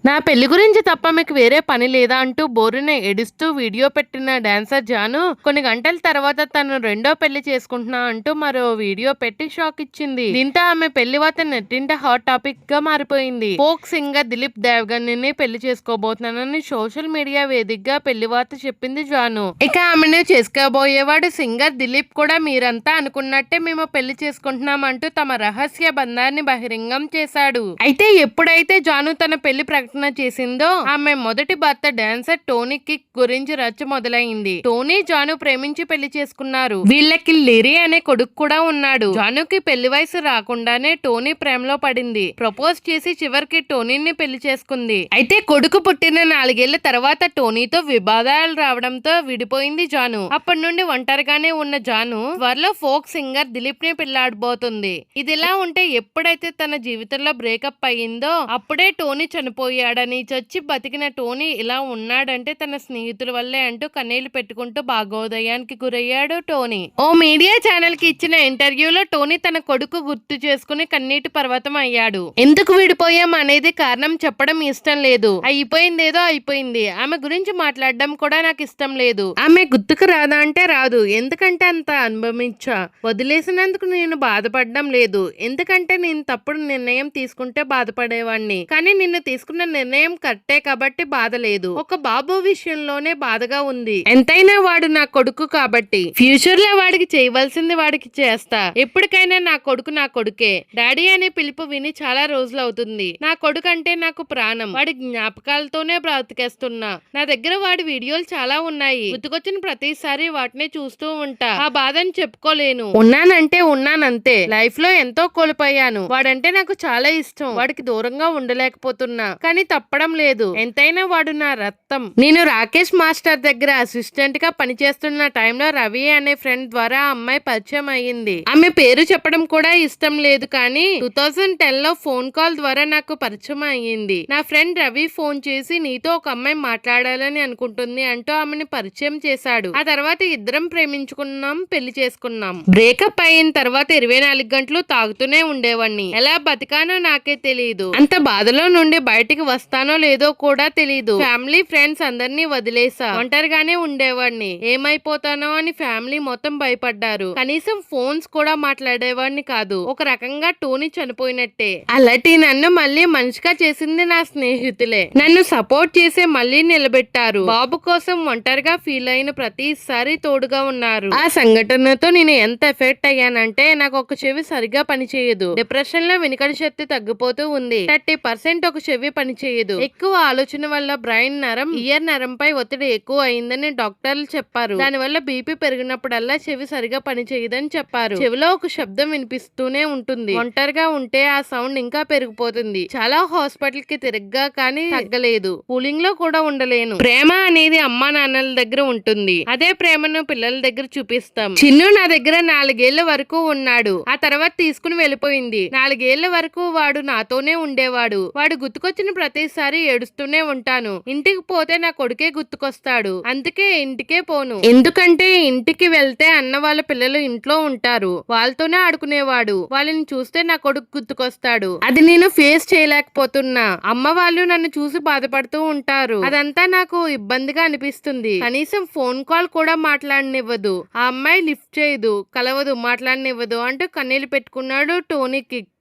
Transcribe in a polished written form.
నా పెళ్లి గురించి తప్ప మీకు వేరే పని లేదా అంటూ బోరున ఏడుస్తూ వీడియో పెట్టిన డాన్సర్ జాను కొన్ని గంటల తర్వాత తను రెండో పెళ్లి చేసుకుంటున్నా అంటూ మరో వీడియో పెట్టి షాక్ ఇచ్చింది. దీంతో ఆమె పెళ్లి వార్త నెట్టింట హాట్ టాపిక్ గా మారిపోయింది. ఫోక్ సింగర్ దిలీప్ దేవగన్ని పెళ్లి చేసుకోబోతున్నానని సోషల్ మీడియా వేదికగా పెళ్లి వార్త చెప్పింది జాను. ఇక ఆమెను చేసుకోబోయేవాడు సింగర్ దిలీప్ కూడా మీరంతా అనుకున్నట్టే మేము పెళ్లి చేసుకుంటున్నాం అంటూ తమ రహస్య బంధాన్ని బహిరంగం చేశాడు. అయితే ఎప్పుడైతే జాను తన పెళ్లి ప్రకటన చేసిందో ఆమె మొదటి భర్త డాన్సర్ టోనీ కిక్ గురించి రచ్చ మొదలైంది. టోనీ జాను ప్రేమించి పెళ్లి చేసుకున్నారు. వీళ్ళకి లిరి అనే కొడుకు కూడా ఉన్నాడు. జానుకి పెళ్లి వయసు రాకుండానే టోనీ ప్రేమలో పడింది. ప్రపోజ్ చేసి చివరికి టోనీని పెళ్లి చేసుకుంది. అయితే కొడుకు పుట్టిన 4 ఏళ్ల తర్వాత టోనీతో వివాదాలు రావడంతో విడిపోయింది జాను. అప్పటి నుండి ఒంటరిగానే ఉన్న జాను త్వరలో ఫోక్ సింగర్ దిలీప్ ని పెళ్లాడబోతుంది. ఇదిలా ఉంటే ఎప్పుడైతే తన జీవితంలో బ్రేకప్ అయ్యిందో అప్పుడే టోనీ చనిపోయాడని, చచ్చి బతికిన టోనీ ఇలా ఉన్నాడంటే తన స్నేహితుల వల్లే అంటూ కన్నీళ్లు పెట్టుకుంటూ భాగోదయానికి గురయ్యాడు టోనీ. ఓ మీడియా ఛానల్ కి ఇచ్చిన ఇంటర్వ్యూలో టోనీ తన కొడుకు గుర్తు చేసుకుని కన్నీటి పర్వతం అయ్యాడు. ఎందుకు విడిపోయాం అనేది కారణం చెప్పడం ఇష్టం లేదు. అయిపోయిందేదో అయిపోయింది. ఆమె గురించి మాట్లాడడం కూడా నాకు ఇష్టం లేదు. ఆమె గుర్తుకు రాదా అంటే రాదు. ఎందుకంటే అంత అనుభవించా. వదిలేసినందుకు నేను బాధపడడం లేదు. ఎందుకంటే నేను తప్పుడు నిర్ణయం తీసుకుంటే బాధపడేవాడిని. కానీ నిన్ను తీసుకున్న నిర్ణయం కరెక్టే కాబట్టి బాధ లేదు. ఒక బాబు విషయంలోనే బాధగా ఉంది. ఎంతైనా వాడు నా కొడుకు కాబట్టి ఫ్యూచర్ లో వాడికి చేయవలసింది వాడికి చేస్తా. ఎప్పటికైనా నా కొడుకు నా కొడుకే. డాడీ అనే పిలుపు విని చాలా రోజులు అవుతుంది. నా కొడుకు అంటే నాకు ప్రాణం. వాడి జ్ఞాపకాలతోనే బ్రతికేస్తున్నా. నా దగ్గర వాడి వీడియోలు చాలా ఉన్నాయి. గుర్తుకొచ్చిన ప్రతిసారి వాటిని చూస్తూ ఉంటా. ఆ బాధని చెప్పుకోలేను. ఉన్నానంటే ఉన్నానంతే. లైఫ్ లో ఎంతో కోల్పోయాను. వాడంటే నాకు చాలా ఇష్టం. వాడికి దూరంగా ఉండలేకపోతున్నా. కానీ తప్పడం లేదు. ఎంతైనా వాడు నా రక్తం. నేను రాకేష్ మాస్టర్ దగ్గర అసిస్టెంట్ గా పనిచేస్తున్న టైంలో రవి అనే ఫ్రెండ్ ద్వారా అమ్మాయి పరిచయం అయ్యింది. ఆమె పేరు చెప్పడం కూడా ఇష్టం లేదు. కానీ 2010 లో ఫోన్ కాల్ ద్వారా నాకు పరిచయం అయ్యింది. నా ఫ్రెండ్ రవి ఫోన్ చేసి నీతో ఒక అమ్మాయి మాట్లాడాలని అనుకుంటుంది అంటూ ఆమెను పరిచయం చేశాడు. ఆ తర్వాత ఇద్దరం ప్రేమించుకున్నాం, పెళ్లి చేసుకున్నాం. బ్రేకప్ అయిన తర్వాత 24 గంటలు తాగుతూనే ఉండేవాడిని. ఎలా బతికానో నాకే తెలియదు. అంత బాధలో నుండి బయటికి వస్తానో లేదో కూడా తెలీదు. ఫ్యామిలీ ఫ్రెండ్స్ అందరినీ వదిలేసా. ఒంటరిగానే ఉండేవాడిని. ఏమైపోతానో అని ఫ్యామిలీ మొత్తం భయపడ్డారు. కనీసం ఫోన్స్ కూడా మాట్లాడేవాడిని కాదు. ఒక రకంగా టోనీ చనిపోయినట్టే. అలాంటి నన్ను మళ్ళీ మనిషిగా చేసింది నా స్నేహితులే. నన్ను సపోర్ట్ చేసి మళ్ళీ నిలబెట్టారు. బాబు కోసం ఒంటరిగా ఫీల్ అయిన ప్రతిసారి తోడుగా ఉన్నారు. ఆ సంఘటనతో నేను ఎంత ఎఫెక్ట్ అయ్యానంటే నాకు ఒక చెవి సరిగా పనిచేయదు. డిప్రెషన్ లో వెనుకడి శక్తి తగ్గిపోతూ ఉంది. 30% ఒక చెవి పనిచేయదు. ఎక్కువ ఆలోచన వల్ల బ్రెయిన్ నరం, ఇయర్ నరంపై ఒత్తిడి ఎక్కువ అయిందని డాక్టర్లు చెప్పారు. దానివల్ల బీపీ పెరిగినప్పుడల్లా చెవి సరిగా పనిచేయదని చెప్పారు. చెవిలో ఒక శబ్దం వినిపిస్తూనే ఉంటుంది. ఒంటరిగా ఉంటే ఆ సౌండ్ ఇంకా పెరిగిపోతుంది. చాలా హాస్పిటల్ కి తిరగ్గా కానీ తగ్గలేదు. కూలింగ్ లో కూడా ఉండలేను. ప్రేమ అనేది అమ్మా నాన్నల దగ్గర ఉంటుంది. అదే ప్రేమను పిల్లల దగ్గర చూపిస్తాం. చిన్ను నా దగ్గర 4 ఏళ్ల వరకు ఉన్నాడు. ఆ తర్వాత తీసుకుని వెళ్ళిపోయింది. 4 ఏళ్ల వరకు వాడు నాతోనే ఉండేవాడు. వాడు గుర్తుకొచ్చిన ప్రతిసారి ఏడుస్తూనే ఉంటాను. ఇంటికి పోతే నా కొడుకే గుర్తుకొస్తాడు. అందుకే ఇంటికే పోను. ఎందుకంటే ఇంటికి వెళ్తే అన్న వాళ్ళ పిల్లలు ఇంట్లో ఉంటారు. వాళ్ళతోనే ఆడుకునేవాడు. వాళ్ళని చూస్తే నా కొడుకు గుర్తుకొస్తాడు. అది నేను ఫేస్ చేయలేకపోతున్నా. అమ్మ వాళ్ళు నన్ను చూసి బాధపడుతూ ఉంటారు. అదంతా నాకు ఇబ్బందిగా అనిపిస్తుంది. కనీసం ఫోన్ కాల్ కూడా మాట్లాడనివ్వదు. ఆ అమ్మాయి లిఫ్ట్ చేయదు, కలవదు, మాట్లాడనివ్వదు అంటూ కన్నీళ్లు పెట్టుకున్నాడు టోనీ కిక్.